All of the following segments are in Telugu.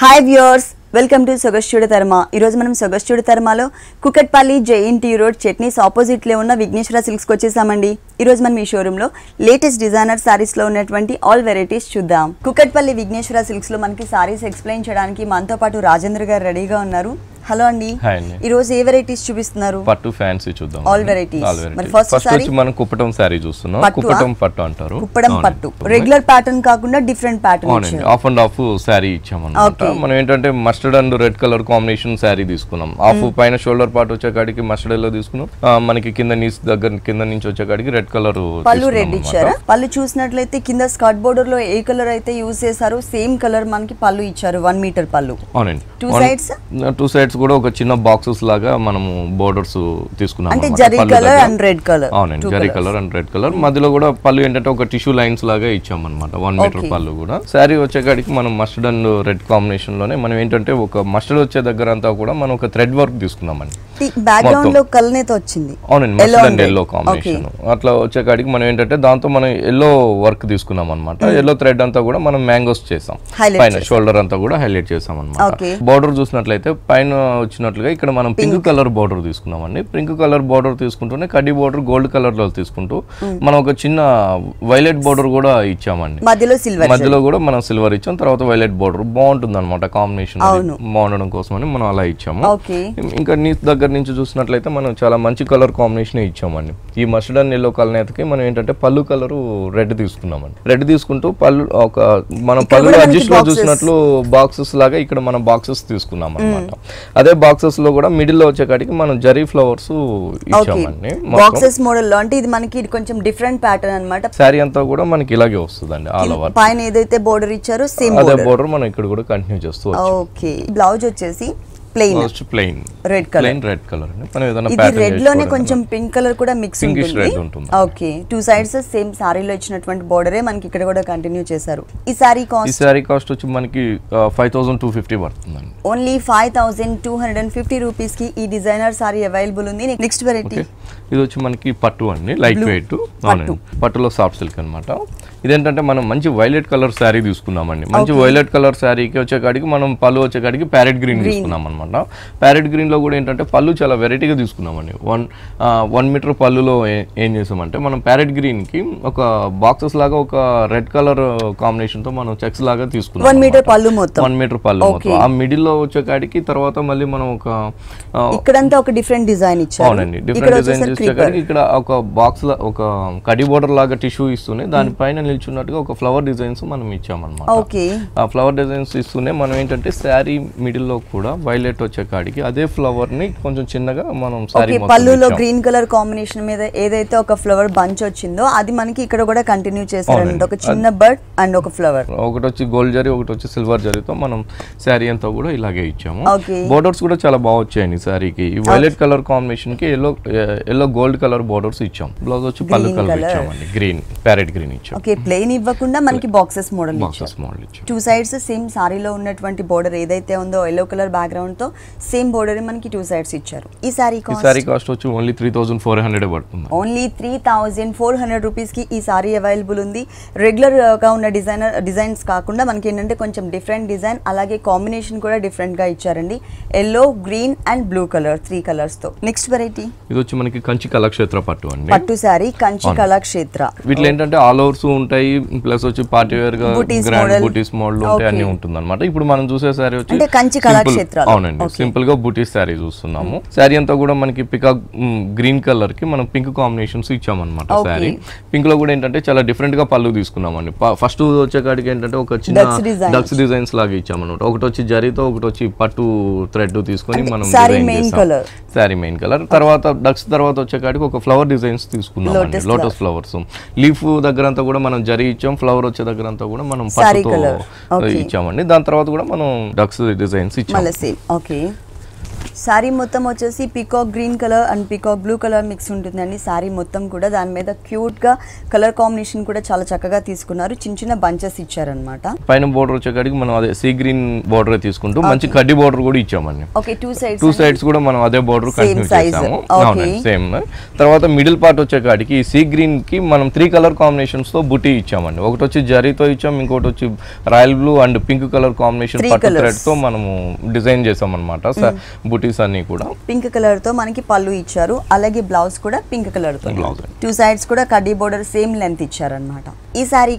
Hi viewers, welcome to Sogas studio తర్మ. ఈరోజు మనం సొగస్ట్యూడియో తర్మలో కుకట్పల్లి జేఎన్టీ రోడ్ చట్నీస్ ఆపోజిట్లో ఉన్న విఘ్నేశ్వర సిల్క్స్కి వచ్చేసామండి. ఈరోజు మనం ఈ షోరూంలో లేటెస్ట్ డిజైనర్ సారీస్లో ఉన్నటువంటి ఆల్ వెరైటీస్ చూద్దాం. కుకట్పల్లి విఘ్నేశ్వర సిల్క్స్లో మనకి సారీస్ ఎక్స్ప్లెయిన్ చేయడానికి మనతో పాటు రాజేంద్ర గారు రెడీగా ఉన్నారు. హలో అండి, ఈ రోజు ఏ వెరైటీస్ చూపిస్తున్నారు? పట్టు ఫ్యాన్సీ చూద్దాం. All varieties. మరి ఫస్ట్ వచ్చి మనం కుప్పటం సారీ చూస్తున్నాం. కుప్పటం పట్టు అంటారు. కుప్పడం పట్టు రెగ్యులర్ ప్యాటర్న్ కాకుండా different pattern half and half sari ఇచ్చామన్నమాట. మనం ఏంటంటే mustard and red colour combination sari తీసుకున్నాం. ఆఫ్ పైన షోల్డర్ పార్ట్ వచ్చే కాడికి మస్టర్డ్ ఎల్లో తీసుకున్నాం. మనకి కింద నీస్ దగ్గర కింద నుంచి వచ్చే కాడికి రెడ్ కలర్ పళ్ళు రెడ్ ఇచ్చారు. పళ్ళు చూసినట్లయితే కింద స్కర్ట్ బోర్డర్ లో ఏ కలర్ అయితే యూజ్ చేశారు సేమ్ కలర్ మనకి పళ్ళు ఇచ్చారు. 1 మీటర్ పళ్ళు. అవునండి. టూ సైడ్స్ కూడా ఒక చిన్న బాక్సెస్ లాగా మనము బోర్డర్స్ తీసుకున్నాం. అంటే zari colour and red colour. అవునండి, zari colour and red colour. మధ్యలో కూడా పళ్ళు ఏంటంటే ఒక టిష్యూ లైన్స్ లాగా ఇచ్చాం అనమాట. 1 మీటర్ పళ్ళు కూడా. శారీ వచ్చేకాడికి మనం మస్టర్డ్ అండ్ రెడ్ కాంబినేషన్ లోనే మనం ఏంటంటే ఒక మస్టర్డ్ వచ్చే దగ్గర అంతా కూడా మనం ఒక థ్రెడ్ వర్క్ తీసుకున్నామండి. బ్యాక్గ్రౌండ్ లో కలర్ వచ్చింది. అవునండి, మస్టర్డ్ అండ్ ఎల్లో కాంబినేషన్. అట్లా వచ్చేకాడికి మనం ఏంటంటే దాంతో మనం ఎల్లో వర్క్ తీసుకున్నాం అనమాట. ఎల్లో థ్రెడ్ అంతా కూడా మనం మ్యాంగోస్ చేసాం. పైన షోల్డర్ అంతా కూడా హైలైట్ చేసాం అనమాట. బోర్డర్ చూసినట్లయితే పైన వచ్చినట్లుగా ఇక్కడ మనం పింక్ కలర్ బోర్డర్ తీసుకున్నామండి. పింక్ కలర్ బోర్డర్ తీసుకుంటూనే కడ్డీ బోర్డర్ గోల్డ్ కలర్ లో తీసుకుంటూ మనం ఒక చిన్న వైలెట్ బోర్డర్ కూడా ఇచ్చామండి. మధ్యలో కూడా మనం సిల్వర్ ఇచ్చాం. తర్వాత వైలెట్ బోర్డర్ బాగుంటుంది అనమాట కాంబినేషన్. బాగుండడం కోసం అని మనం అలా ఇచ్చాము. ఇంకా నీ దగ్గర నుంచి చూసినట్లయితే మనం చాలా మంచి కలర్ కాంబినేషన్ ఇచ్చామండి. ఈ మస్టర్డ్ అండ్ ఎల్లో కలర్ మనం ఏంటంటే పళ్ళు కలర్ రెడ్ తీసుకున్నామండి. రెడ్ తీసుకుంటూ పళ్ళు ఒక మనం పళ్ళు అడ్జస్ట్ లో చూసినట్లు బాక్సెస్ లాగా ఇక్కడ మనం బాక్సెస్ తీసుకున్నాం అనమాట. అదే బాక్సెస్ లో కూడా మిడిల్ లో వచ్చేకాడికి మనం జరీ ఫ్లవర్స్ ఇచ్చామండి. బాక్సెస్ మోడల్ లో అంటే ఇది మనకి కొంచెం డిఫరెంట్ ప్యాటర్న్ అన్నమాట. సారీ అంతా కూడా మనకి ఇలాగే వస్తుందండి. ఆల్ ఓవర్ పైన ఏదైతే బోర్డర్ ఇచ్చారో సేమ్ అదే బోర్డర్ మనం ఇక్కడ కూడా కంటిన్యూ చేస్తూ వచ్చాం. ఓకే. బ్లౌజ్ వచ్చేసి ప్లెయిన్ రెడ్ కలర్ అండి. మనం ఏదైనా ఇది రెడ్ లోనే కొంచెం పింక్ కలర్ కూడా మిక్స్ ఉంటుంది. ఓకే. 2 సైడ్స్ సేమ్ సారీలో ఇచ్చినటువంటి బోర్డరే మనకి ఇక్కడ కూడా కంటిన్యూ చేశారు. ఈ సారీ కాస్ట్ వచ్చి మనకి 5250 పడుతుందండి. ఓన్లీ 5250 రూపీస్ కి ఈ డిజైనర్ సారీ అవైలబుల్ ఉంది. నెక్స్ట్ వెరైటీ ఇది వచ్చి మనకి పట్టు అండి, లైట్ వెయిట్. పట్టులో సాఫ్ట్ సిల్క్ అనమాట. ఇదేంటంటే మనం మంచి వైలెట్ కలర్ శారీ తీసుకున్నామండి. మంచి వైలెట్ కలర్ శారీకి వచ్చేకాడికి మనం పళ్ళు వచ్చేకాడికి ప్యారెట్ గ్రీన్ తీసుకున్నాం అనమాట. ప్యారెట్ గ్రీన్ లో కూడా ఏంటంటే పళ్ళు చాలా వెరైటీగా తీసుకున్నామండి. 1 మీటర్ పళ్ళులో ఏం చేసామంటే మనం ప్యారెట్ గ్రీన్ కి ఒక బాక్సెస్ లాగా ఒక రెడ్ కలర్ కాంబినేషన్ తో మనం చెక్స్ లాగా తీసుకున్నాం. 1 మీటర్ పళ్ళు మొత్తం. 1 మీటర్ పళ్ళు మొత్తం. ఆ మిడిల్ లో వచ్చేకాడికి తర్వాత మళ్ళీ మనం ఒక ఇక్కడంతా ఒక డిఫరెంట్ డిజైన్ ఇచ్చారు. అవునండి, డిఫరెంట్ డిజైన్ చేసేకాడికి ఇక్కడ ఒక బాక్స్ ఒక కడి బోర్డర్ లాగా టిష్యూ ఇస్తూనే దానిపైన నిల్చున్నట్టుగా ఒక ఫ్లవర్ డిజైన్స్ మనం ఇచ్చామన్నమాట. ఆ ఫ్లవర్ డిజైన్స్ ఇస్తూనే మనం ఏంటంటే శారీ మిడిల్ లో కూడా వైలెట్ వచ్చే కాడికి అదే ఫ్లవర్ ని కొంచెం చిన్నగా మనం శారీ పళ్ళులో గ్రీన్ కలర్ కాంబినేషన్ మీద ఏదైతే ఒక ఫ్లవర్ బంచ్ వచ్చిందో అది మనకి ఇక్కడ కూడా కంటిన్యూ చేశారండి. ఒక చిన్న బర్డ్ అండ్ ఒక ఫ్లవర్. ఒకటి వచ్చి గోల్డ్ జరీ, ఒకటి వచ్చి సిల్వర్ జరీతో మనం శారీ అంతా కూడా ఇలాగే ఇచ్చాము. బోర్డర్స్ కూడా చాలా బాగా వచ్చాయండి శారీకి. ఈ వైలెట్ కలర్ కాంబినేషన్ కి ఎల్లో గోల్డ్ కలర్ బోర్డర్స్ ఇచ్చాం. బ్లౌజ్ వచ్చి పళ్ళు కలర్ ఇచ్చామండి, గ్రీన్ ప్యారెట్ గ్రీన్ ఇచ్చాం. ప్లెయిన్ ఇవ్వకుండా మనకి బాక్సెస్ మోడల్ ఇచ్చారు. 2 సైడ్స్ సేమ్ సారీలో ఉన్నటువంటి బోర్డర్ ఏదైతే ఉందో ఎల్లో కలర్ బ్యాక్గ్రౌండ్ తో సేమ్ బోర్డర్ మనకి 2 సైడ్స్ ఇచ్చారు. ఈ సారీ కాస్ట్ వచ్చి ఓన్లీ 3400 పడుతుంది. ఓన్లీ 3400 రూపీస్ కి ఈ సారీ అవైలబుల్ ఉంది. రెగ్యులర్ గా ఉన్న డిజైన్స్ కాకుండా మనకి ఏంటంటే కొంచెం డిఫరెంట్ డిజైన్, అలాగే కాంబినేషన్ కూడా డిఫరెంట్ గా ఇచ్చారండి. Yellow, green and blue colour 3 colours తో. నెక్స్ట్ వెరైటీ ఇది వచ్చి మనకి కంచి కళాక్షేత్ర పట్టు అండి. పట్టు సారీ కంచి కళాక్షేత్ర. వీటిలో ఏంటంటే ఆల్ ఓవర్స్ ఉంటాయి, ప్లస్ వచ్చి పార్టీ వేర్ గా గ్రాండ్ బూటీస్ మోడల్ ఉంటాయి, అన్ని ఉంటుంది అనమాట. ఇప్పుడు మనం చూసే సారీ వచ్చి కంచి కళాక్షేత్ర. అవునండి, సింపుల్ గా బూటీస్ సారీ చూస్తున్నాము. సారీ అంతా కూడా మనకి పికాక్ గ్రీన్ కలర్ కి మనం పింక్ కాంబినేషన్స్ ఇచ్చామన్నమాట. సారీ పింక్ లో కూడా ఏంటంటే చాలా డిఫరెంట్ గా పళ్ళు తీసుకున్నామండి. ఫస్ట్ వచ్చే కాడికి ఏంటంటే ఒక చిన్న డక్స్ డిజైన్స్ లాగా ఇచ్చామన్నమాట. ఒకటి వచ్చి జరీతో, ఒకటి వచ్చి పట్టు థ్రెడ్ తీసుకొని మనం సారీ మెయిన్ కలర్. తర్వాత డక్స్ తర్వాత వచ్చే కాడికి ఒక ఫ్లవర్ డిజైన్స్ తీసుకున్నాం, లోటస్ ఫ్లవర్స్. లీఫ్ దగ్గర అంతా కూడా మనం జరీ ఇచ్చాం. ఫ్లవర్ వచ్చే దగ్గర అంతా కూడా మనం పట్టుతో ఇచ్చామండి. దాని తర్వాత కూడా మనం డక్స్ డిజైన్స్ ఇచ్చాం. సారీ మొత్తం వచ్చేసి peacock green colour and peacock blue colour mix ఉంటుందండి. సారీ మొత్తం కూడా దాని మీద క్యూట్ గా కలర్ కాంబినేషన్ కూడా చాలా చక్కగా తీసుకున్నారు. చిన్న చిన్న బంచెస్ ఇచ్చారనమాట. పైన బోర్డర్ వచ్చేకాడికి మనం అదే సీ గ్రీన్ బోర్డర్ తీసుకుంటూ మంచి కడ్డీ బోర్డర్ కూడా ఇచ్చామండి. ఓకే, టూ సైడ్స్ కూడా మనం అదే బోర్డర్ కంటిన్యూ చేసాము. సేమ్. తర్వాత మిడిల్ పార్ట్ వచ్చేకాడికి ఈ సీ గ్రీన్ కి మనం 3 కలర్ కాంబినేషన్స్ తో బుటీ ఇచ్చామండి. ఒకటి వచ్చి జరీతో ఇచ్చాం, ఇంకోటి వచ్చి royal blue and pink colour combination పట్టు థ్రెడ్ తో మనము డిజైన్ చేసాం అనమాట. బుటీస్ అన్ని కూడా పింక్ కలర్ తో మనకి పళ్ళు ఇచ్చారు. అలాగే బ్లౌజ్ కూడా పింక్ కలర్ తో, 2 సైడ్స్ కూడా కడ్డీ బోర్డర్ సేమ్ లెంత్ ఇచ్చారన్నమాట. ఈ సారీ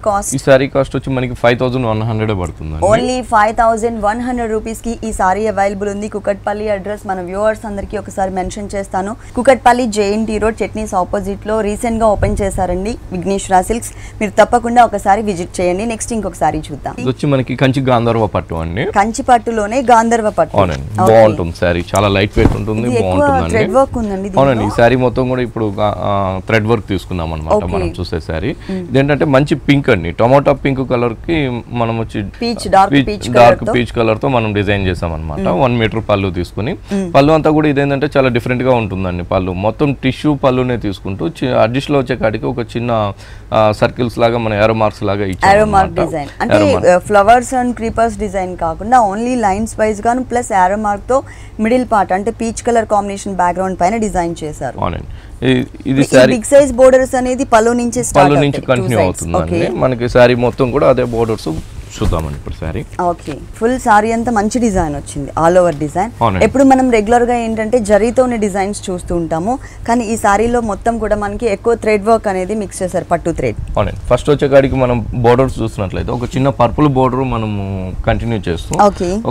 కాస్ట్ వచ్చి మనకి 5100 పడుతుంది. ఓన్లీ 5100 రూపీస్ కి ఈ సారీ అవైలబుల్ ఉంది. కుకట్పల్లి అడ్రస్ మన వ్యూవర్స్ అందరికి ఒకసారి మెన్షన్ చేస్తాను. Kukatpally JNT road chutneys opposite లో రీసెంట్ గా ఓపెన్ చేశారండి విఘ్నేశ్వర సిల్క్స్. మీరు తప్పకుండా ఒకసారి విజిట్ చేయండి. నెక్స్ట్ ఇంకొక సారీ చూద్దాం. ఇది వచ్చి మనకి కంచి గాంధర్వ పట్టు అండి. కంచి పట్టులోనే గాంధర్వ పట్టు. బాగుంటుంది సారీ, చాలా లైట్ వెయిట్ ఉంటుంది, బాగుంటుందండి. థ్రెడ్ వర్క్ ఉందండి. అవునండి, ఈ సారీ మొత్తం కూడా ఇప్పుడు థ్రెడ్ వర్క్ తీసుకున్నాం అనమాట. మనం చూసే సారీ ఇదేంటంటే మంచి పింక్ అండి, టొమాటో పింక్ కలర్ కి మనం వచ్చి డార్క్ పీచ్ కలర్ తో మనం డిజైన్ చేసాం అనమాట. 1 మీటర్ పళ్ళు తీసుకుని, పళ్ళు అంతా కూడా ఇదేంటంటే చాలా డిఫరెంట్ గా ఉంటుందండి. పళ్ళు మొత్తం టిష్యూ పళ్ళునే తీసుకుంటూ అడ్జస్ట్ లో వచ్చే కాడికి ఒక చిన్న సర్కిల్స్ లాగా మన ఏరో మార్క్స్ లాగా ఇచ్చారు. ఫ్లవర్స్ అండ్ క్రీపర్స్ డిజైన్ కాకుండా ఓన్లీ లైన్స్ వైజ్ గాను ప్లస్ ఏరో మార్క్ తో మిడిల్ పార్ట్ అంటే పీచ్ కలర్ కాంబినేషన్ బ్యాక్గ్రౌండ్ పైన డిజైన్ చేశారు. ఇది బిగ్ సైజ్ బోర్డర్స్ అనేది పళ్ళు నుంచి కంటిన్యూ అవుతుందండి. మనకి సారీ మొత్తం కూడా అదే బోర్డర్స్ చూద్దామండి ఇప్పుడు సారీ. ఓకే, ఫుల్ సారీ అంతా మంచి డిజైన్ వచ్చింది, ఆల్ ఓవర్ డిజైన్. ఎప్పుడు మనం రెగ్యులర్ గా ఏంటంటే జరీతోనే డిజైన్స్ చూస్తూ ఉంటాము, కానీ ఈ సారీలో మొత్తం కూడా మనకి ఎక్కువ థ్రెడ్ వర్క్ అనేది మిక్స్ చేశారు, పట్టు థ్రెడ్. అవునండి. ఫస్ట్ వచ్చేకాడికి మనం బోర్డర్స్ చూస్తున్నట్లయితే ఒక చిన్న పర్పుల్ బోర్డర్ మనము కంటిన్యూ చేస్తూ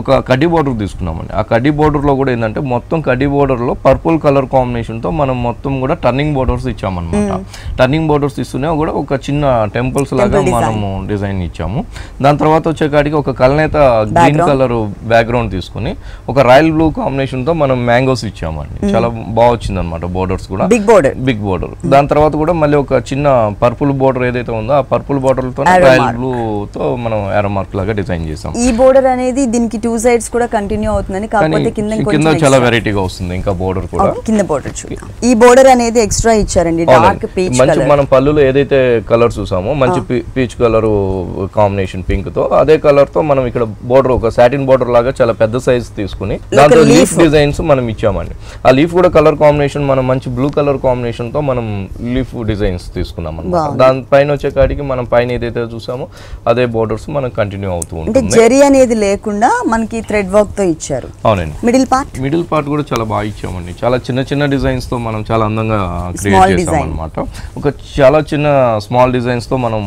ఒక కడ్డీ బోర్డర్ తీసుకున్నామండి. ఆ కడ్డీ బోర్డర్ లో కూడా ఏంటంటే మొత్తం కడ్డీ బోర్డర్ లో పర్పుల్ కలర్ కాంబినేషన్ తో మనం మొత్తం కూడా టర్నింగ్ బోర్డర్స్ ఇచ్చామన్నమాట. టర్నింగ్ బోర్డర్స్ ఇస్తూనే కూడా ఒక చిన్న టెంపుల్స్ లాగా మనము డిజైన్ ఇచ్చాము. దాని తర్వాత వచ్చేకాడికి ఒక కలనేత గ్రీన్ కలర్ బ్యాక్గ్రౌండ్ తీసుకుని ఒక రాయల్ బ్లూ కాంబినేషన్ తో మనం మ్యాంగోస్ ఇచ్చామండి. చాలా బాగా వచ్చింది అనమాట. బోర్డర్స్ కూడా బిగ్ బోర్డర్. దాని తర్వాత కూడా మళ్ళీ ఒక చిన్న పర్పుల్ బోర్డర్ ఏదైతే ఉందో ఆ పర్పుల్ బోర్డర్ తో రాయల్ బ్లూ తో మనం ఏరో మార్క్ లాగా డిజైన్ చేసాం. ఈ బోర్డర్ అనేది దీనికి 2 సైడ్స్ కూడా కంటిన్యూ అవుతుందని, కాకపోతే కింద చాలా వెరైటీగా వస్తుంది. ఇంకా బోర్డర్ కూడా కింద బోర్డర్ చూద్దాం. ఈ బోర్డర్ అనేది ఎక్స్ట్రా ఇచ్చారండి, డార్క్ పీచ్ కలర్. మనం పళ్ళులో ఏదైతే కలర్ చూసామో మంచి పీచ్ కలర్ కాంబినేషన్ పింక్ తో అదే కలర్ తో మనం ఇక్కడ బోర్డర్ ఒక సాటిన్ బోర్డర్ లాగా చాలా పెద్ద సైజ్ తీసుకుని దాంతో లీఫ్ డిజైన్స్ మనం ఇచ్చామండి. ఆ లీఫ్ కూడా కలర్ కాంబినేషన్ మనం మంచి బ్లూ కలర్ కాంబినేషన్ తో మనం లీఫ్ డిజైన్స్ తీసుకున్నాం అన్నమాట. దాని పైన వచ్చే కాడికి మనం పైన ఏదైతే చూసామో అదే బోర్డర్స్ మనం కంటిన్యూ అవుతూ ఉంటుంది. జరీ అనేది లేకుండా మనకి థ్రెడ్ వర్క్ తో ఇచ్చారు. అవునండి. మిడిల్ పార్ట్ కూడా చాలా బాగా ఇచ్చామండి. చాలా చిన్న చిన్న డిజైన్స్ తో మనం చాలా అందంగా క్రియేట్ చేసాం అన్నమాట. ఒక చాలా చిన్న స్మాల్ డిజైన్స్ తో మనం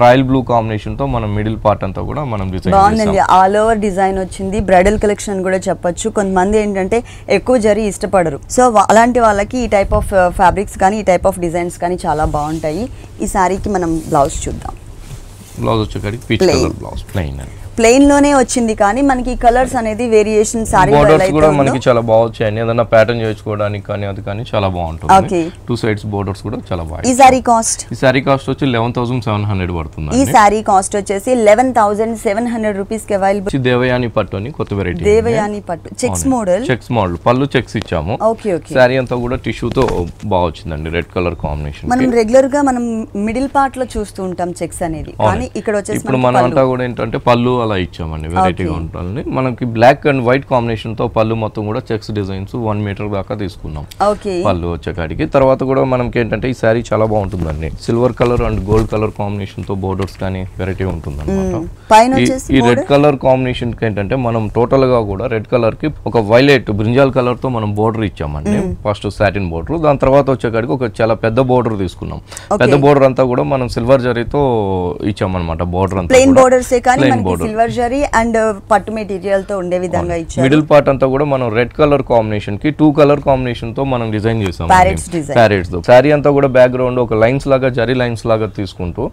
రాయల్ బ్లూ కాంబినేషన్ తో మనం మిడిల్ పార్ట్ అంతా కూడా మనం డిజైన్ బాగుందండి. ఆల్ ఓవర్ డిజైన్ వచ్చింది. బ్రైడల్ కలెక్షన్ కూడా చెప్పొచ్చు. కొంతమంది ఏంటంటే ఎక్కువ జరీ ఇష్టపడరు, సో అలాంటి వాళ్ళకి ఈ టైప్ ఆఫ్ ఫ్యాబ్రిక్స్ కానీ ఈ టైప్ ఆఫ్ డిజైన్స్ కానీ చాలా బాగుంటాయి. ఈ సారీకి మనం బ్లౌజ్ చూద్దాం. బ్లౌజ్ వచ్చేకాడికి పీచ్ కలర్ బ్లౌజ్ ప్లెయిన్ అండి. ప్లెయిన్ లోనే వచ్చింది, కానీ మనకి కలర్స్ అనేది వేరియేషన్ సారీ బోర్డర్స్ కూడా మనకి చాలా బాగుంటాయి. ఏదైనా ప్యాటర్న్ చేసుకోవడానికి కానీ అది కానీ చాలా బాగుంటుంది. 2 సైడ్స్ బోర్డర్స్ కూడా చాలా బాగుంది. ఈ సారీ కాస్ట్ వచ్చి 11,700 పడుతుంది. ఈ సారీ కాస్ట్ వచ్చేసి 11,700 రూపీస్ కి అవైలబుల్. దేవయాని పట్టు అని కొత్త వెరైటీ. దేవయాని పట్టు చెక్స్ మోడల్ పళ్ళు చెక్స్ ఇచ్చాము. సారీ అంతా కూడా టిష్యూ తో బాగా వచ్చిందండి. Red colour combination. మనం రెగ్యులర్ గా మనం మిడిల్ పార్ట్ లో చూస్తూ ఉంటాం చెక్స్ అనేది, కానీ ఇక్కడ వచ్చేసి ఇప్పుడు మనం అంతా కూడా ఏంటంటే పళ్ళు అలా ఇచ్చామండి, వెరైటీగా ఉంటుంది. మనకి బ్లాక్ అండ్ వైట్ కాంబినేషన్ తో పళ్ళు మొత్తం కూడా చెక్స్ డిజైన్స్ 1 మీటర్ దాకా తీసుకున్నాం పళ్ళు వచ్చేకాడికి. తర్వాత కూడా మనకి ఏంటంటే ఈ సారీ చాలా బాగుంటుందండి. Silver colour and gold colour combination తో బోర్డర్స్ కానీ వెరైటీ ఉంటుంది అనమాట. ఈ రెడ్ కలర్ కాంబినేషన్ కి ఏంటంటే మనం టోటల్ గా కూడా రెడ్ కలర్ కి ఒక వైలెట్ బ్రింజాల్ కలర్ తో మనం బోర్డర్ ఇచ్చామండి. ఫస్ట్ సాటిన్ బోర్డర్, దాని తర్వాత వచ్చేకాడికి ఒక చాలా పెద్ద బోర్డర్ తీసుకున్నాం. పెద్ద బోర్డర్ అంతా కూడా మనం సిల్వర్ జరీతో ఇచ్చామన్నమాట. బోర్డర్ అంతా plain borders silver zari and పట్టు మెటీరియల్ తో ఉండే విధంగా ఇచ్చారు. మిడిల్ పార్ట్ అంతా కూడా మనం రెడ్ కలర్ కాంబినేషన్ కి 2 కలర్ కాంబినేషన్ తో మనం డిజైన్ చేసాం. ప్యారెట్స్ తో సారీ అంతా కూడా బ్యాక్గ్రౌండ్ ఒక లైన్స్ లాగా జరీ లైన్స్ లాగా తీసుకుంటూ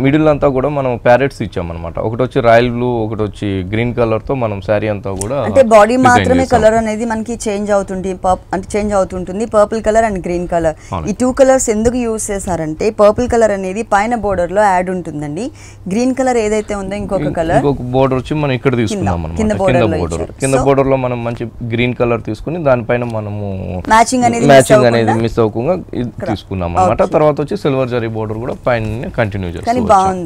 మిడిల్ అంతా కూడా మనం ప్యారెట్స్ ఇచ్చామన్నమాట. ఒకటి వచ్చి రాయల్ బ్లూ, ఒకటి వచ్చి గ్రీన్ కలర్ తో మనం సారీ అంతా కూడా అంటే బాడీ మాత్రమే కలర్ అనేది మనకి చేంజ్ అవుతుంటుంది. Purple colour and green colour, ఈ 2 కలర్స్ ఎందుకు యూజ్ చేశారంటే పర్పుల్ కలర్ అనేది పైన బోర్డర్ లో యాడ్ ఉంటుందండి. గ్రీన్ కలర్ ఏదైతే ఉందో ఇంకొక బోర్డర్ వచ్చి మనం ఇక్కడ తీసుకున్నాం అన్నమాట. కింద బోర్డర్ లో మనం మంచి గ్రీన్ కలర్ తీసుకుని దానిపైన మనము మ్యాచింగ్ అనేది మిస్ అవ్వకుండా తీసుకున్నాం అన్నమాట. తర్వాత వచ్చి సిల్వర్ జరీ బోర్డర్ కూడా పైన కంటిన్యూ చేస్తాం.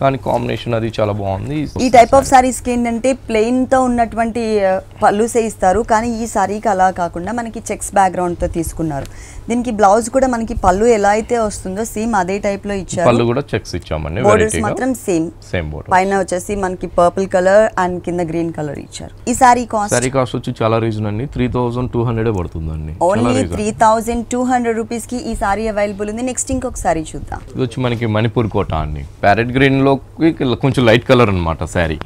కానీ కాంబినేషన్ అది చాలా బాగుంది. ఈ టైప్ ఆఫ్ సారీస్ కి ఏంటంటే ప్లెయిన్ తో ఉన్నటువంటి పళ్ళుసే ఇస్తారు, కానీ ఈ సారీకి అలా కాకుండా మనకి చెక్స్ బ్యాక్గ్రౌండ్ తో తీసుకున్నారు. దీనికి బ్లౌజ్ కూడా మనకి పళ్ళు ఎలా అయితే వస్తుందో సేమ్ అదే టైప్ లో ఇచ్చారు. పళ్ళు కూడా చెక్స్ ఇచ్చామండి. బోర్డర్స్ మాత్రం సేమ్ బోర్డర్. పైన వచ్చేసి మనకి పర్పుల్ కలర్ అండ్ కింద గ్రీన్ కలర్ ఇచ్చారు. ఈ సారీ కాస్ట్ వచ్చి చాలా రీజన్ అండి 3200 పడుతుందండి. ఓన్లీ 3200 రూపీస్ కి ఈ సారీ అవైలబుల్ ఉంది. నెక్స్ట్ ఇంకొక సారీ చూద్దాం. ఇది వచ్చి మనకి మణిపూర్ కోట అండి. ప్యారెట్ గ్రీన్ లో కొంచెం లైట్ కలర్ అన్నమాట సారీ.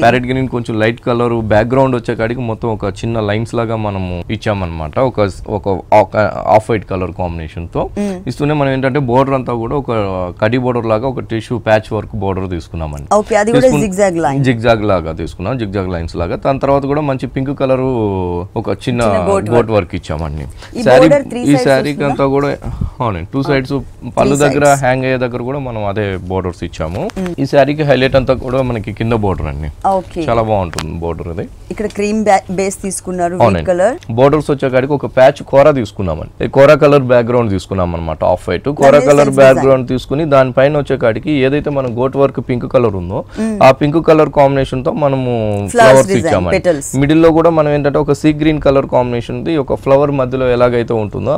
ప్యారెట్ గ్రీన్ కొంచెం లైట్ కలర్ బ్యాక్గ్రౌండ్ వచ్చే కాడికి మొత్తం ఒక చిన్న లైన్స్ లాగా మనము ఇచ్చామన్నమాట. ఒక ఆఫ్ వైట్ కలర్ కాంబినేషన్ తో ఇస్తూనే మనం ఏంటంటే బోర్డర్ అంతా కూడా ఒక కడి బోర్డర్ లాగా ఒక టిష్యూ ప్యాచ్ వర్క్ బోర్డర్ తీసుకున్నామండి. జిగ్జాగ్ లాగా తీసుకున్నాం, జిగ్జాగ్ లైన్స్ లాగా. దాని తర్వాత కూడా మంచి పింక్ కలర్ ఒక చిన్న గోట్ వర్క్ ఇచ్చామండి. ఈ శారీకి అంతా కూడా అవునండి 2 సైడ్స్ పళ్ళు దగ్గర హ్యాంగ్ అయ్యే దగ్గర కూడా మనం అదే బోర్డర్స్ ఇచ్చాము. ఈ శారీకి హైలైట్ అంతా కూడా మనకి కింద బోర్డర్ అండి. చాలా బాగుంటుంది బోర్డర్. అది ఇక్కడ క్రీమ్ బేస్ తీసుకున్నారు. బోర్డర్స్ వచ్చే కాడికి ఒక ప్యాచ్ కోరా తీసుకున్నామండి. కోరా కలర్ బ్యాక్గ్రౌండ్ తీసుకున్నాం అనమాట. ఆఫ్ వైట్ కోరా కలర్ బ్యాక్గ్రౌండ్ తీసుకుని దానిపైన వచ్చే కాడికి ఏదైతే మనం గోట్ వర్క్ పింక్ కలర్ ఉందో ఆ పింక్ కలర్ కాంబినేషన్ తో మనము ఫ్లవర్స్ ఇచ్చామండి. మిడిల్ లో కూడా మనం ఏంటంటే ఒక sea green colour combination the ఒక ఫ్లవర్ మధ్యలో ఎలాగైతే ఉంటుందో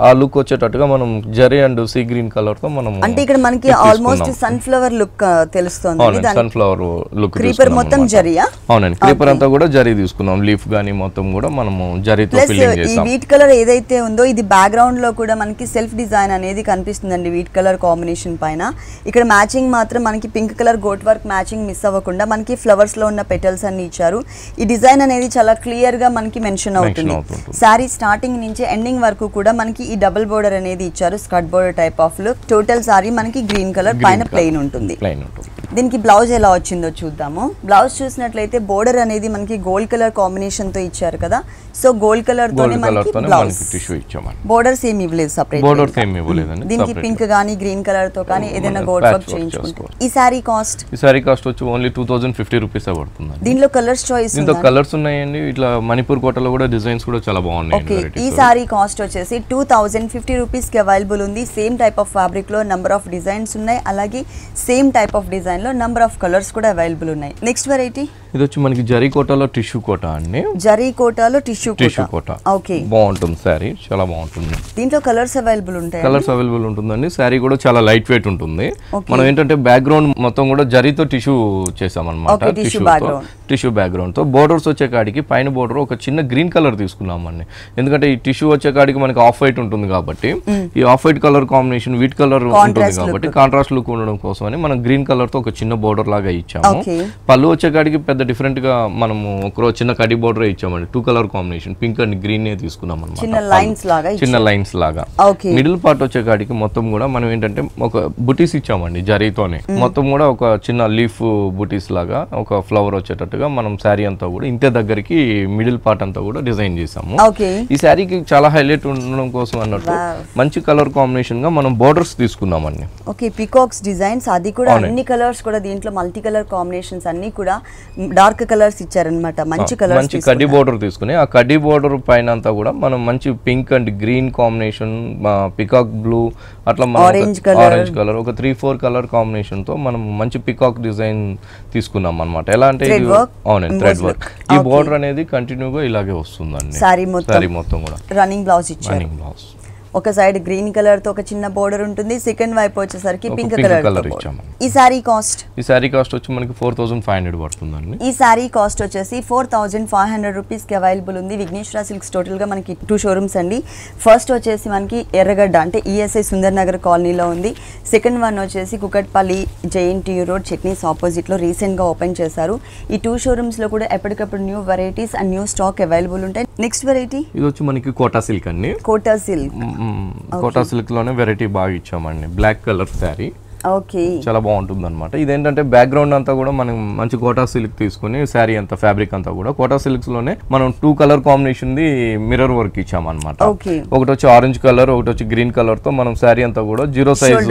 ఆ లుక్ వచ్చేటట్టుగా మనం zari and sea green colour తో మనం అంటే ఇక్కడ మనకి ఆల్మోస్ట్ సన్ఫ్లవర్ లుక్ తెలుస్తుంది. సన్ఫ్లవర్ లుక్ క్రీపర్ మొత్తం జరీయా? అవునండి, క్రీపర్ అంతా కూడా జరీ తీసుకున్నాం. లీఫ్ గానీ మొత్తం కూడా మనము జరీతో ఫిల్లింగ్ చేసాం. ఈ వీట్ కలర్ ఏదైతే ఉందో ఇది బ్యాక్గ్రౌండ్ లో కూడా మనకి సెల్ఫ్ డిజైన్ అనేది కనిపిస్తుందండి వీట్ కలర్ కాంబినేషన్ పైన. ఇక్కడ మ్యాచింగ్ మాత్రం మనకి pink colour gota work matching miss అవ్వకుండా మనకి ఫ్లవర్స్ లో ఉన్న పెటల్స్ అన్ని ఇచ్చారు. ఈ డిజైన్ అనేది చాలా క్లియర్ గా మనకి మెన్షన్ అవుతుంది. సారీ స్టార్టింగ్ నుంచి ఎండింగ్ వరకు కూడా మనకి ఈ డబుల్ బోర్డర్ అనేది ఇచ్చారు. Skirt border type of look. Total sorry మనకి గ్రీన్ కలర్ పైన ప్లెయిన్ ఉంటుంది. దీనికి బ్లౌజ్ ఎలా వచ్చిందో చూద్దాము. బ్లౌజ్ చూసినట్లయితే బోర్డర్ అనేది మనకి గోల్డ్ కలర్ కాంబినేషన్ తో ఇచ్చారు కదా. సో గోల్డ్ కలర్ తోనే మనకి బ్లౌజ్. బోర్డర్స్ ఏమి ఇవ్వలేదు సెపరేట్. దీనికి పింక్ గానీ గ్రీన్ కలర్ తో కానీ ఏదైనా గోల్డ్ వర్క్ చేయించుకుంటే. ఈ సారీ కాస్ట్ వచ్చి ఓన్లీ 2050 రూపీస్ పడుతుంది. దీనిలో కలర్స్ చాయిస్ దీంతో కలర్స్ ఉన్నాయండి. ఇట్లా మణిపూర్ కోటలో కూడా డిజైన్స్ కూడా చాలా బాగున్నాయి. ఈ సారీ కాస్ట్ వచ్చేసి 2050 రూపీస్ కి అవైలబుల్ ఉంది. సేమ్ టైప్ ఆఫ్ ఫ్యాబ్రిక్ లో నంబర్ ఆఫ్ డిజైన్స్ ఉన్నాయి. అలాగే సేమ్ టైప్ ఆఫ్ డిజైన్ లో నంబర్ ఆఫ్ కలర్స్ కూడా అవైలబుల్ ఉన్నాయి. నెక్స్ట్ వెరైటీ ఇది వచ్చి మనకి జరీ కోటాలో టిష్యూ కోట అండి. జరీ కోటాలో టిష్యూ కోట. ఓకే, బాగుంటుంది సారీ, చాలా బాగుంటుంది. దీంట్లో కలర్స్ అవైలబుల్ ఉంటాయి. కలర్స్ అవైలబుల్ ఉంటుందండి. సారీ కూడా చాలా లైట్ వెయిట్ ఉంటుంది. మనం ఏంటంటే బ్యాక్గ్రౌండ్ మొత్తం కూడా జరీతో టిష్యూ చేసామన్నమాట. టిష్యూ బ్యాక్గ్రౌండ్ తో బోర్డర్స్ వచ్చే కాడికి పైన బోర్డర్ ఒక చిన్న గ్రీన్ కలర్ తీసుకున్నామండి. ఎందుకంటే ఈ టిష్యూ వచ్చే కాడికి మనకి ఆఫ్ వైట్ ఉంటుంది కాబట్టి ఈ off white colour combination wheat colour ఉంటుంది కాబట్టి కాంట్రాస్ట్ లుక్ ఉండడం కోసం అని మనం గ్రీన్ కలర్ తో ఒక చిన్న బోర్డర్ లాగా ఇచ్చాము. పళ్ళు వచ్చే కాడికి పెద్ద డిఫరెంట్ గా మనము ఒక చిన్న కడి బోర్డర్ ఇచ్చామండి. 2 colour combination pink and green తీసుకున్నాం అన్నమాట. చిన్న లైన్స్ లాగా. మిడిల్ పార్ట్ వచ్చే కాడికి మొత్తం కూడా మనం ఏంటంటే ఒక బుటీస్ ఇచ్చామండి జరీతోనే. మొత్తం కూడా ఒక చిన్న లీఫ్ బుటీస్ లాగా ఒక ఫ్లవర్ వచ్చేటట్టుగా మనం శారీ అంతా కూడా ఇంతే దగ్గరికి మిడిల్ పార్ట్ అంతా కూడా డిజైన్ చేసాము. ఈ శారీకి చాలా హైలైట్ ఉండడం కోసం అన్నట్టు మంచి కలర్ కాంబినేషన్ గా మనం బోర్డర్స్ తీసుకున్నామండి. ఓకే, పికాక్స్ డిజైన్స్ అది కూడా అన్ని కలర్స్ కూడా దీంట్లో మల్టీ కలర్ కాంబినేషన్స్ అన్ని కూడా డార్క్ కలర్స్ ఇచ్చారన్నమాట. మంచి కలర్స్, మంచి కడ్డీ బోర్డర్ తీసుకుని ఆ కడ్డీ బోర్డర్ పైన అంతా కూడా మనం మంచి pink and green combination, peacock blue, అట్లా ఆరెంజ్ కలర్ ఒక 3-4 కలర్ కాంబినేషన్ తో మనం మంచి పికాక్ డిజైన్ తీసుకున్నాం అన్నమాట. ఎలా అంటే అవునండి థ్రెడ్ వర్క్. ఈ బోర్డర్ అనేది కంటిన్యూగా ఇలాగే వస్తుందండి. సారీ మొత్తం కూడా రన్నింగ్ బ్లౌజ్ ఇచ్చారు. ఒక సైడ్ గ్రీన్ కలర్ తో ఒక చిన్న బోర్డర్ ఉంటుంది. సెకండ్ వైపు వచ్చేసరికి పింక్ కలర్ ఇచ్చాము. ఈ సారీ కాస్ట్ వచ్చి మనకి 4500 పడుతుందండి. ఈ సారీ కాస్ట్ వచ్చేసి 4500 రూపీస్ కి అవైలబుల్ ఉంది. విఘ్నేశ్వర సిల్క్స్ టోటల్ గా మనకి 2 షోరూమ్స్ అండి. ఫస్ట్ వచ్చేసి మనకి ఎర్రగడ్డ అంటే ఈఎస్ఐ సుందర్ నగర్ కాలనీలో ఉంది. సెకండ్ వన్ వచ్చేసి Kukatpally JNTU road chutneys opposite లో రీసెంట్ గా ఓపెన్ చేశారు. ఈ 2 షోరూమ్స్ లో కూడా ఎప్పటికప్పుడు new varieties and new stock available ఉంటాయి. నెక్స్ట్ వెరైటీ ఇది వచ్చి మనకి కోటా సిల్క్ అండి. కోటా సిల్క్ కోటా సిల్క్ లోనే వెరైటీ బాగా ఇచ్చామండి. బ్లాక్ కలర్ శారీ ఓకే, చాలా బాగుంటుంది అనమాట. ఇదేంటంటే బ్యాక్గ్రౌండ్ అంతా కూడా మనం మంచి కోటా సిల్క్ తీసుకుని శారీ అంతా ఫ్యాబ్రిక్ అంతా కూడా కోటా సిల్క్స్ లోనే మనం 2 colour combination the mirror work ఇచ్చామన్నమాట. ఒకటి వచ్చి ఆరెంజ్ కలర్, ఒకటి వచ్చి గ్రీన్ కలర్ తో మనం శారీ అంతా కూడా 0 సైజ్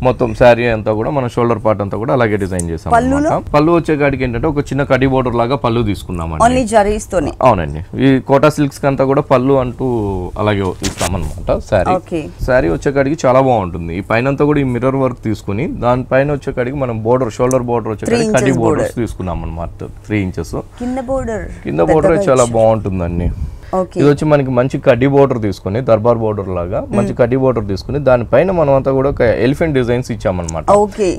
మొత్తం శారీ అంతా కూడా మనం షోల్డర్ పార్ట్ అంతా కూడా అలాగే డిజైన్ చేసాం అన్నమాట. పళ్ళు వచ్చే కాడికి ఏంటంటే ఒక చిన్న కడి బోర్డర్ లాగా పళ్ళు తీసుకున్నామండి. అవునండి, ఈ కోటా సిల్క్స్ అంతా కూడా పళ్ళు అంటూ అలాగే ఇస్తామన్నమాట. శారీ వచ్చే కాడికి చాలా బాగుంటుంది. ఈ పైన అంతా కూడా ఈ మిర్రర్ వర్క్ తీసుకుని దానిపైన వచ్చే కాడికి మనం బోర్డర్ షోల్డర్ బోర్డర్ వచ్చే కాడికి కడి బోర్డర్స్ తీసుకున్నాం అన్నమాట. 3 ఇంచెస్ కింద బోర్డర్ చాలా బాగుంటుందండి. ఇది వచ్చి మనకి మంచి కడ్డీ బోర్డర్ తీసుకుని దర్బార్ బోర్డర్ లాగా మంచి కడ్డీ బోర్డర్ తీసుకుని దానిపైన మనం అంతా కూడా ఒక ఎలిఫెంట్ డిజైన్స్ ఇచ్చామన్నమాట.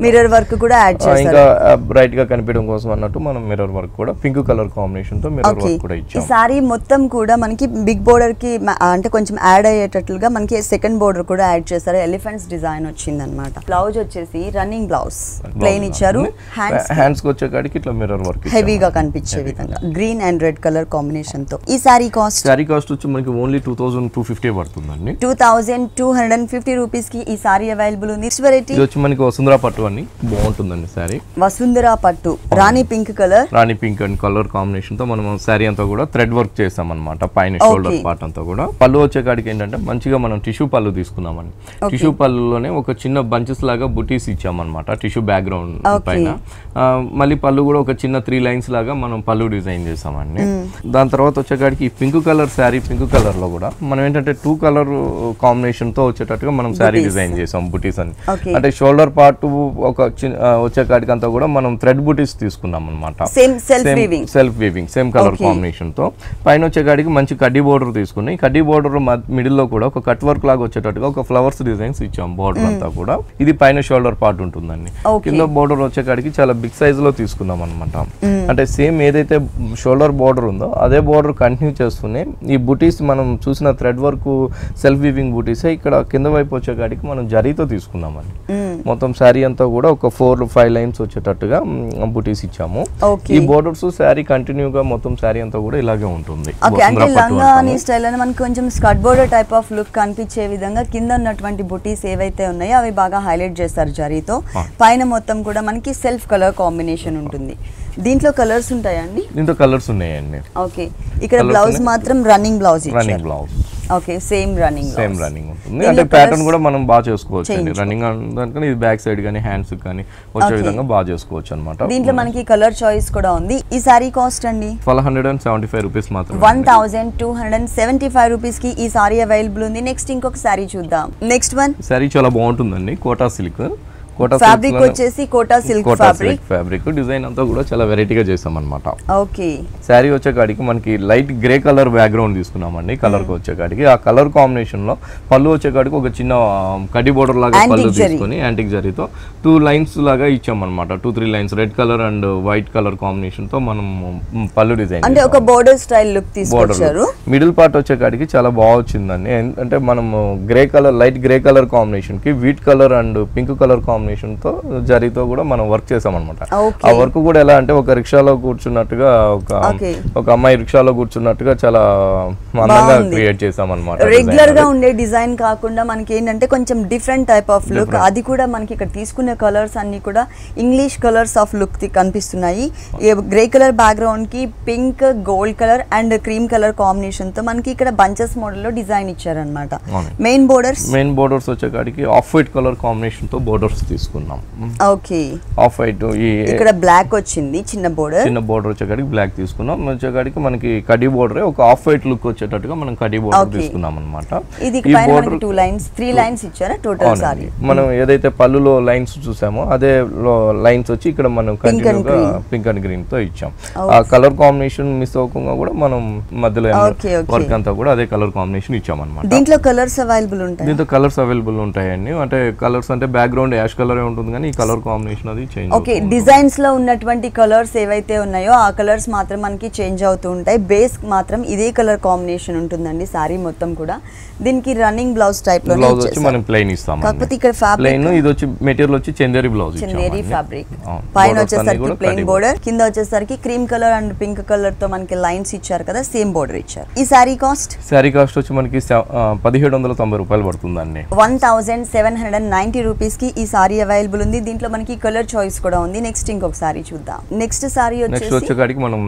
మిర్రర్ వర్క్ కూడా ఇంకా బ్రైట్ గా కనిపించడం కోసం అన్నట్టు మనం మిర్రర్ వర్క్ కూడా పింక్ కలర్ కాంబినేషన్ తో మిర్రర్ వర్క్ కూడా ఇచ్చాం. ఈ సారీ మొత్తం కూడా మనకి బిగ్ బోర్డర్ కి అంటే కొంచెం యాడ్ అయ్యేటట్లుగా మనకి సెకండ్ బోర్డర్ కూడా యాడ్ చేశారు. ఎలిఫెంట్స్ డిజైన్ వచ్చింది అనమాట. బ్లౌజ్ వచ్చేసి రన్నింగ్ బ్లౌజ్ ప్లెయిన్ ఇచ్చారు. హ్యాండ్స్ కి వచ్చే కాడికి ఇట్లా మిర్రర్ వర్క్ హెవీగా కనిపించే విధంగా green and red colour combination తో. ఈ సారీ కాస్ట్ వచ్చి మనకి ఓన్లీ 2250 పడుతుందండి. 2250 రూపీస్ కి ఈ సారీ అవైలబుల్ ఉంది. వెరైటీ ఇది వచ్చి మనకి వసుంధరా పట్టు అని బాగుంటుందండి సారీ. వసుంధరా పట్టు rani pink colour, rani pink and colour combination తో మనం సారీ అంతా కూడా థ్రెడ్ వర్క్ చేసాం అన్నమాట. పైన షోల్డర్ పార్ట్ అంతా కూడా. పళ్ళు వచ్చే కాడికి ఏంటంటే మంచిగా మనం టిష్యూ పళ్ళు తీసుకున్నామండి. టిష్యూ పళ్ళులోనే ఒక చిన్న బంచెస్ లాగా బుటీస్ ఇచ్చామన్నమాట టిష్యూ బ్యాక్గ్రౌండ్ పైన. మళ్ళీ పళ్ళు కూడా ఒక చిన్న 3 లైన్స్ లాగా మనం పళ్ళు డిజైన్ చేసామండి. దాని తర్వాత వచ్చే కాడికి ఈ pink colour sari pink colour లో కూడా మనం ఏంటంటే 2 కలర్ కాంబినేషన్ తో వచ్చేటట్టుగా మనం శారీ డిజైన్ చేసాం బుటీస్ అని. అంటే షోల్డర్ పార్ట్ ఒక వచ్చే కాడికి అంతా కూడా మనం థ్రెడ్ బుటీస్ తీసుకున్నాం అనమాట. Self weaving same colour combination తో. పైన వచ్చే కాడికి మంచి కడ్డీ బోర్డర్ తీసుకుని కడ్డీ బోర్డర్ మిడిల్ లో కూడా ఒక కట్ వర్క్ లాగా వచ్చేటట్టుగా ఒక ఫ్లవర్స్ డిజైన్స్ ఇచ్చాం బోర్డర్ అంతా కూడా. ఇది పైన షోల్డర్ పార్ట్ ఉంటుందండి. కింద బోర్డర్ వచ్చే కాడికి చాలా బిగ్ సైజ్ లో తీసుకున్నాం అనమాట. అంటే సేమ్ ఏదైతే షోల్డర్ బోర్డర్ ఉందో అదే బోర్డర్ కంటిన్యూ చేస్తూనే ఈ బుటీస్ మనం చూసిన థ్రెడ్ వర్క్ సెల్ఫ్ వీవింగ్ బుటీస్ ఇక్కడ కింద వైపు వచ్చే కాడికి మనం జరీతో తీసుకున్నామని. మొత్తం శారీ అంతా కూడా ఒక 4-5 లైన్స్ వచ్చేటట్టుగా బుటీస్ ఇచ్చాము. ఈ బోర్డర్స్ శారీ కంటిన్యూగా మొత్తం శారీ అంతా కూడా ఇలాగే ఉంటుంది. మనకి కొంచెం skirt border type of look కనిపించే విధంగా కింద ఉన్నటువంటి బుటీస్ ఏవైతే ఉన్నాయో అవి బాగా హైలైట్ చేస్తారు జరీతో. పైన మొత్తం కూడా మనకి సెల్ఫ్ కలర్ కాంబినేషన్ ఉంటుంది. దీంట్లో కలర్స్ ఉంటాయండి? దీంట్లో కలర్స్ ఉన్నాయండి. ఓకే, ఇక్కడ బ్లౌజ్ మాత్రం running blouse. Running blouse okay, same running ఉంటుంది. అంటే ప్యాటర్న్ కూడా మనం బాగా చేసుకోవచ్చు అండి. రన్నింగ్ అంటే ఇది బ్యాక్ సైడ్ గానీ హ్యాండ్స్ కానీ వచ్చే విధంగా బాగా చేసుకోవచ్చు అన్నమాట. దీంట్లో మనకి కలర్ చాయిస్ కూడా ఉంది. ఈ సారీ కాస్ట్ అండి 1275 రూపీస్ మాత్రమే. 1275 రూపీస్ కి ఈ సారీ అవైలబుల్ ఉంది. నెక్స్ట్ ఇంకొక సారీ చూద్దాం. నెక్స్ట్ వన్ సారీ చాలా బాగుంటుందండి. కోటా సిల్క్ ఫ్యాబ్రిక్ వచ్చేసి కోటా సిల్క్ ఫ్యాబ్రిక్ డిజైన్ అంతా కూడా చాలా వెరైటీగా చేసాం అన్నమాట. ఓకే, శారీ వచ్చే కాడికి మనకి లైట్ గ్రే కలర్ బ్యాక్గ్రౌండ్ తీసుకున్నామండి. కలర్ కి వచ్చే కాడికి ఆ కలర్ కాంబినేషన్ లో పళ్ళు వచ్చే కాడికి ఒక చిన్న కడ్డీ బోర్డర్ లాగా పళ్ళు తీసుకొని యాంటిక్ జరీతో 2 లైన్స్ లాగా ఇచ్చామన్నమాట. 2-3 lines red colour and white colour combination తో మనం పళ్ళు డిజైన్ అంటే ఒక బోర్డర్ స్టైల్ లుక్ తీసుకొచ్చారు. మిడిల్ పార్ట్ వచ్చే కాడికి చాలా బాగా వచ్చిందండి. అంటే మనం grey colour light grey colour combination కి wheat colour and pink colour combination తో జరీతో కూడా మనం వర్క్ చేసాం అనమాట. ఆ వర్క్ కూడా ఎలా అంటే ఒక రిక్షాలో కూర్చున్నట్టుగా ఒక అమ్మాయి రిక్షాలో కూర్చున్నట్టుగా చాలా అందంగా క్రియేట్ చేసాం అనమాట. రెగ్యులర్ గా ఉండే డిజైన్ కాకుండా మనకి ఏంటంటే కొంచెం డిఫరెంట్ టైప్ ఆఫ్ లుక్. అది కూడా మనకి ఇక్కడ తీసుకునే కలర్స్ అన్ని కూడా ఇంగ్లీష్ కలర్స్ ఆఫ్ లుక్ కనిపిస్తున్నాయి. గ్రే కలర్ బ్యాక్గ్రౌండ్ కి pink gold colour and cream colour combination తో మనకి ఇక్కడ బంచెస్ మోడల్ లో డిజైన్ ఇచ్చారనమాట. మెయిన్ బోర్డర్స్ వచ్చే కాడికి ఆఫ్ వైట్ కలర్ కాంబినేషన్ తో బోర్డర్స్ తీసుకున్నాం. ఓకే, ఆఫ్ వైట్ ఇక్కడ బ్లాక్ వచ్చింది. చిన్న బోర్డర్ వచ్చేకాడికి బ్లాక్ తీసుకున్నాం. వచ్చేకాడికి మనకి కడ్డీ బోర్డర్ ఒక ఆఫ్ వైట్ లుక్ వచ్చేటట్టుగా మనం కడ్డీ బోర్డర్ తీసుకున్నాం అన్నమాట. ఈ బోర్డర్ 2 లైన్స్ 3 లైన్స్ ఇచ్చారా టోటల్ సారీ? మనం ఏదైతే పళ్ళులో లైన్స్ చూసామో అదే లైన్స్ వచ్చి ఇక్కడ మనం కంటిన్యూగా పింక్ అండ్ గ్రీన్ తో ఇచ్చాం. ఆ కలర్ కాంబినేషన్ మిస్ అవ్వకుండా కూడా మనం మధ్యలో వర్క్ అంతా కూడా అదే కలర్ కాంబినేషన్ ఇచ్చాం అన్నమాట. దీంట్లో కలర్స్ అవైలబుల్ ఉంటాయండి. అంటే కలర్స్ అంటే బ్యాక్గ్రౌండ్ యాష్ కలర్ ఉంటుంది కానీ ఈ కలర్ కాంబినేషన్ అది చేంజ్. ఓకే, డిజైన్స్ లో ఉన్నటువంటి కలర్స్ ఏవైతే ఉన్నాయో ఆ కలర్స్ మాత్రం మనకి చేంజ్ అవుతూ ఉంటాయి. బేస్ మాత్రం ఇదే కలర్ కాంబినేషన్ ఉంటుందండి సారీ మొత్తం కూడా. దీనికి రన్నింగ్ బ్లౌజ్ టైప్ లో వచ్చి మనం ప్లెయిన్ ఇస్తాం. కాకపోతే ఇక్కడ ఫ్యాబ్రిక్ ఇది వచ్చి మెటీరియల్ వచ్చి చందేరి బ్లౌజ్ ఇచ్చాం. చందేరి ఫ్యాబ్రిక్ పైన వచ్చేసరికి ప్లెయిన్ బోర్డర్, కింద వచ్చేసరికి cream colour and pink colour తో మనకి లైన్స్ ఇచ్చారు కదా, సేమ్ బోర్డర్ ఇచ్చారు. ఈ సారీ కాస్ట్ వచ్చి మనకి 1790 రూపాయలు పడుతుందండి. 1790 రూపీస్ కి ఈ సారీ సారీ అవైలబుల్ ఉంది. దీంట్లో మనకి కలర్ చాయిస్ కూడా ఉంది. నెక్స్ట్ ఇంకొక సారీ చూద్దాం. నెక్స్ట్ సారీ వచ్చేకాడికి మనం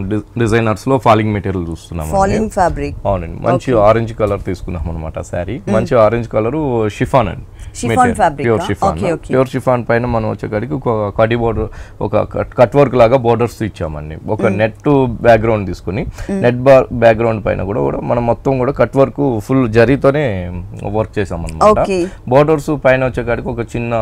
డిజైనర్స్ లో ఫాలింగ్ మెటీరియల్ చూస్తున్నాం. Falling fabric. అవునండి, మంచి ఆరెంజ్ కలర్ తీసుకున్నాం అనమాట సారీ. మంచి ఆరెంజ్ కలర్ షిఫాన్ అండి, ప్యూర్ షిఫాన్ పైన మనం వచ్చేకాడికి ఒక కడి బోర్డర్, ఒక కట్ వర్క్ లాగా బోర్డర్స్ ఇచ్చామండి. ఒక నెట్ బ్యాక్గ్రౌండ్ తీసుకుని నెట్ బ్యాక్గ్రౌండ్ పైన కూడా మనం మొత్తం కూడా కట్ వర్క్ ఫుల్ జరీతోనే వర్క్ చేసాం అనమాట. బోర్డర్స్ పైన వచ్చేకాడికి ఒక చిన్న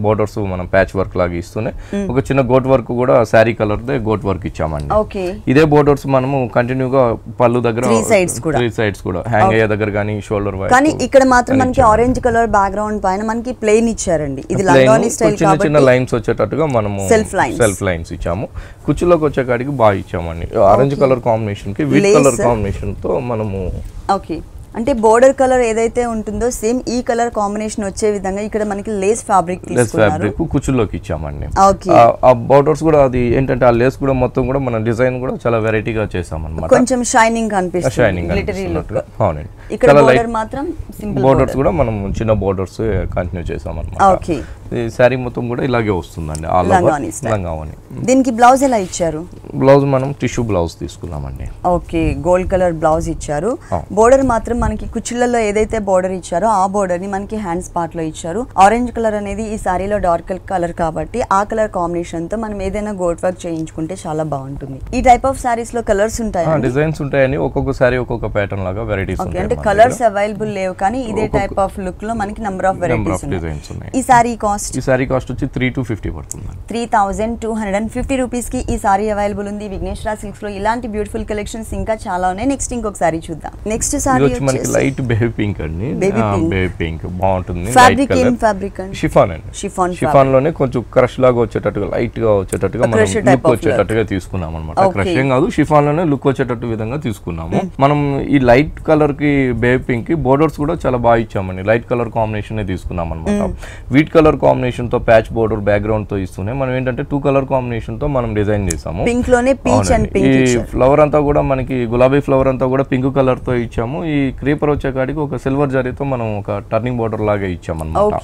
బోర్డర్స్ మనం ప్యాచ్ వర్క్ లాగా ఇస్తూనే ఒక చిన్న గోట్ వర్క్ కూడా sari colour they goat work ఇచ్చామండి. ఇదే బోర్డర్స్ మనము కంటిన్యూగా పళ్ళు దగ్గర త్రీ సైడ్స్ కూడా హ్యాంగ్ అయ్యే దగ్గర కానీ షోల్డర్ వైపు. కానీ ఇక్కడ మాత్రం మనకి ఆరెంజ్ కలర్ బ్యాక్గ్రౌండ్ పైన మనకి ప్లెయిన్ ఇచ్చారండి. ఇది లంగాని స్టైల్ కాబట్టి చిన్న లైన్స్ వచ్చేటట్టుగా మనము సెల్ఫ్ లైన్స్ ఇచ్చాము. కుచ్చులోకి వచ్చేకాడికి బాగా ఇచ్చామండి. ఆరెంజ్ కలర్ కాంబినేషన్ కి వీట్ కలర్ కాంబినేషన్ తో మనము అంటే బోర్డర్ కలర్ ఏదైతే ఉంటుందో సేమ్ ఈ కలర్ కాంబినేషన్ వచ్చే విధంగా ఇక్కడ మనకి లేస్ ఫ్యాబ్రిక్ కుచ్చుల్లోకి ఇచ్చామండి. ఆ బోర్డర్స్ కూడా అది ఏంటంటే ఆ లేస్ కూడా మొత్తం కూడా మన డిజైన్ కూడా చాలా వెరైటీగా చేసాం అన్నమాట. కొంచెం షైనింగ్ కనిపిస్తుంది. అవునండి, ఇక్కడ బోర్డర్ మాత్రం సింపుల్ బోర్డర్స్ కూడా మనం చిన్న బోర్డర్స్ కంటిన్యూ చేసాం అన్నమాట. ఈ సారీ మొత్తం కూడా ఇలాగే వస్తుందండి. లంగావని. దీనికి బ్లౌజ్ ఎలా ఇచ్చారు? బ్లౌజ్ మనం టిష్యూ బ్లౌజ్ తీసుకున్నామండి. ఓకే, గోల్డ్ కలర్ బ్లౌజ్ ఇచ్చారు. బోర్డర్ మాత్రం మనకి కుచ్చులలో ఏదైతే బోర్డర్ ఇచ్చారో ఆ బోర్డర్ ని మనకి హ్యాండ్స్ పార్ట్ లో ఇచ్చారు. ఆరెంజ్ కలర్ అనేది ఈ సారీలో డార్క్ కలర్ కాబట్టి ఆ కలర్ కాంబినేషన్ తో మనం ఏదైనా గోల్డ్ వర్క్ చేయించుకుంటే చాలా బాగుంటుంది. ఈ టైప్ ఆఫ్ సారీస్ లో కలర్స్ ఉంటాయి, డిజైన్స్ ఉంటాయని ఒక్కొక్క సారీ ఒక్కొక్క ప్యాటర్న్ లాగా వెరైటీస్ ఉంటాయి. అంటే కలర్స్ అవైలబుల్ లేవు కానీ ఇదే టైప్ ఆఫ్ లుక్ లో మనకి నంబర్ ఆఫ్ వెరైటీస్ ఉన్నాయి. ఈ సారీ కాస్ట్ వచ్చి 3250 పడుతుంది. 3250 రూపీస్ కి ఈ సారీ అవైలబుల్ ఉంది విఘ్నేశ్వర సిల్క్స్ లో. ఇలాంటి బ్యూటిఫుల్ కలెక్షన్స్ ఇంకా చాలా ఉన్నాయి. నెక్స్ట్ ఇంకొక సారీ చూద్దాం. నెక్స్ట్ సారీ వచ్చి మనకి లైట్ బేబీ పింక్ అండి. బేబీ పింక్ బాగుంటుంది. ఫ్యాబ్రిక్ ఏం ఫ్యాబ్రిక్ అండి? షిఫాన్ అండి. షిఫాన్ లోనే కొంచెం క్రష్ లాగా వచ్చేటట్టుగా లైట్ గా వచ్చేటట్టుగా మనం లుక్ వచ్చేటట్టుగా తీసుకున్నాం అన్నమాట. క్రష్ ఏం కాదు, షిఫాన్ లోనే లుక్ వచ్చేటట్టు విధంగా తీసుకున్నాము. మనం ఈ లైట్ కలర్ కి బేబీ పింక్ కి బోర్డర్స్ కూడా చాలా బాగా ఇచ్చామండి. లైట్ కలర్ కాంబినేషన్ తీసుకున్నాం అనమాట. వీట్ కలర్ కాంబినేషన్ తో ప్యాచ్ బోర్డర్ బ్యాక్గ్రౌండ్ తో ఇస్తూనే మనం ఏంటంటే 2 కలర్ కాంబినేషన్ తో మనం డిజైన్ చేసాము. పింక్ లోనే పీచ్ అండ్ పింక్. ఈ ఫ్లవర్ అంతా కూడా మనకి గులాబీ ఫ్లవర్ అంతా కూడా పింక్ కలర్ తో ఇచ్చాము. ఈ క్రీపర్ వచ్చే కాడికి ఒక సిల్వర్ జరీతో మనం ఒక టర్నింగ్ బోర్డర్ లాగా ఇచ్చాము అన్నమాట.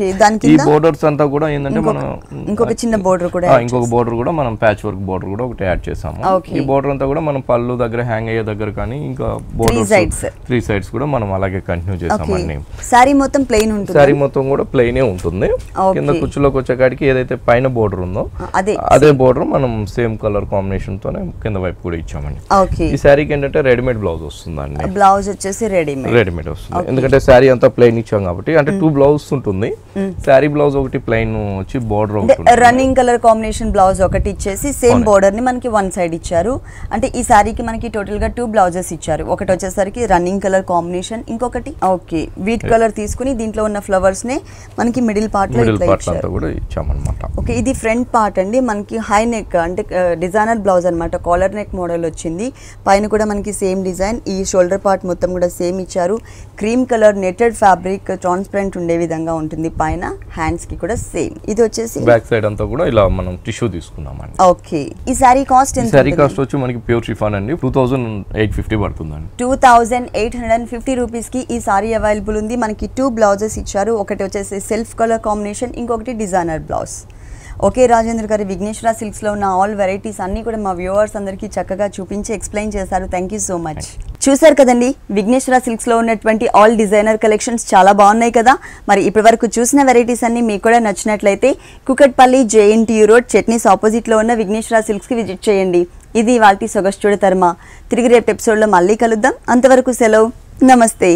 ఈ బోర్డర్స్ అంతా కూడా ఏంటంటే మనం ఇంకొక చిన్న బోర్డర్ కూడా ఇంకొక బోర్డర్ కూడా మనం ప్యాచ్ వర్క్ బోర్డర్ కూడా ఒకటి యాడ్ చేసాము. ఈ బోర్డర్ అంతా కూడా మనం పళ్ళు దగ్గర హ్యాంగ్ అయ్యే దగ్గర కానీ ఇంకా బోర్డర్స్ 3 సైడ్స్ కూడా మనం అలాగే కంటిన్యూ చేసామండి. సారీ మొత్తం ప్లెయిన్ ఉంటుంది. సారీ మొత్తం కూడా ప్లెయినే ఉంటుంది. కింద కుచ్చులోకి వచ్చే కాడికి ఏదైతే పైన బోర్డర్ ఉందో అదే బోర్డర్ మనం సేమ్ కలర్ కాంబినేషన్ తోనే కింద వైపు కూడా ఇచ్చామండి. ఈ సారీకి ఏంటంటే రెడీమేడ్ బ్లౌజ్ వస్తుందండి. బ్లౌజ్ వచ్చేసి రెడీమేడ్ వస్తుంది. ఎందుకంటే సారీ అంతా ప్లెయిన్ ఇచ్చాం కాబట్టి. అంటే 2 బ్లౌజ్ ఉంటుంది. సారీ బ్లౌజ్ ఒకటి ప్లెయిన్ వచ్చి బోర్డర్ ఒకటి రన్నింగ్ కలర్ కాంబినేషన్ బ్లౌజ్ ఒకటి ఇచ్చేసి సేమ్ బోర్డర్ ని మనకి వన్ సైడ్ ఇచ్చారు. అంటే ఈ సారీకి మనకి టోటల్ గా 2 బ్లౌజెస్ ఇచ్చారు. ఒకటి వచ్చేసరికి రన్నింగ్ కలర్ కాంబినేషన్, ఇంకొకటి వీట్ కలర్ తీసుకుని దీంట్లో ఉన్న ఫ్లవర్స్ నే మనకి మిడిల్ పార్ట్ లో ఇచ్చామన్నమాట. ఓకే, ఇది ఫ్రంట్ పార్ట్ అండి. మనకి హై నెక్ అంటే డిజైనర్ బ్లౌజ్ అనమాట. కాలర్ నెక్ మోడల్ వచ్చింది. పైన కూడా మనకి సేమ్ డిజైన్. ఈ షోల్డర్ పార్ట్ మొత్తం కూడా సేమ్ ఇచ్చారు. Cream colour netted fabric transparent ఉండే విధంగా ఉంటుంది. పైన హ్యాండ్స్ కి కూడా సేమ్. ఇది వచ్చేసి బ్యాక్ సైడ్ అంతా కూడా ఇలా మనం టిష్యూ తీసుకున్నామండి. ఓకే, ఈ సారీ కాస్ట్ ఎంత? సారీ కాస్ట్ వచ్చి మనకి ప్యూర్ షిఫాన్ అండి 2850 పడుతుందండి. 2850 రూపీస్ కి ఈ సారీ అవైలబుల్ ఉంది. మనకి 2 బ్లౌజెస్ ఇచ్చారు. ఒకటి వచ్చేసి సెల్ఫ్ కలర్ కాంబినేషన్, ఇంకొకటి డిజైనర్ బ్లౌజ్. ఓకే రాజేంద్ర గారు, విఘ్నేశ్వర సిల్క్స్ లో ఉన్న ఆల్ వెరైటీస్ అన్ని కూడా మా వ్యూవర్స్ అందరికీ చక్కగా చూపించి ఎక్స్ప్లెయిన్ చేశారు. Thank you so much. చూసారు కదండి, విఘ్నేశ్వర సిల్క్స్ లో ఉన్నటువంటి ఆల్ డిజైనర్ కలెక్షన్స్ చాలా బాగున్నాయి కదా. మరి ఇప్పటి వరకు చూసిన వెరైటీస్ అన్ని మీకు కూడా నచ్చినట్లయితే Kukatpally JNTU road chutneys opposite లో ఉన్న విఘ్నేశ్వర సిల్క్స్ కి విజిట్ చేయండి. ఇది వాటి సొగస్టుడి తర్మ. తిరిగి రేపు ఎపిసోడ్ లో మళ్ళీ కలుద్దాం. అంతవరకు సెలవు, నమస్తే.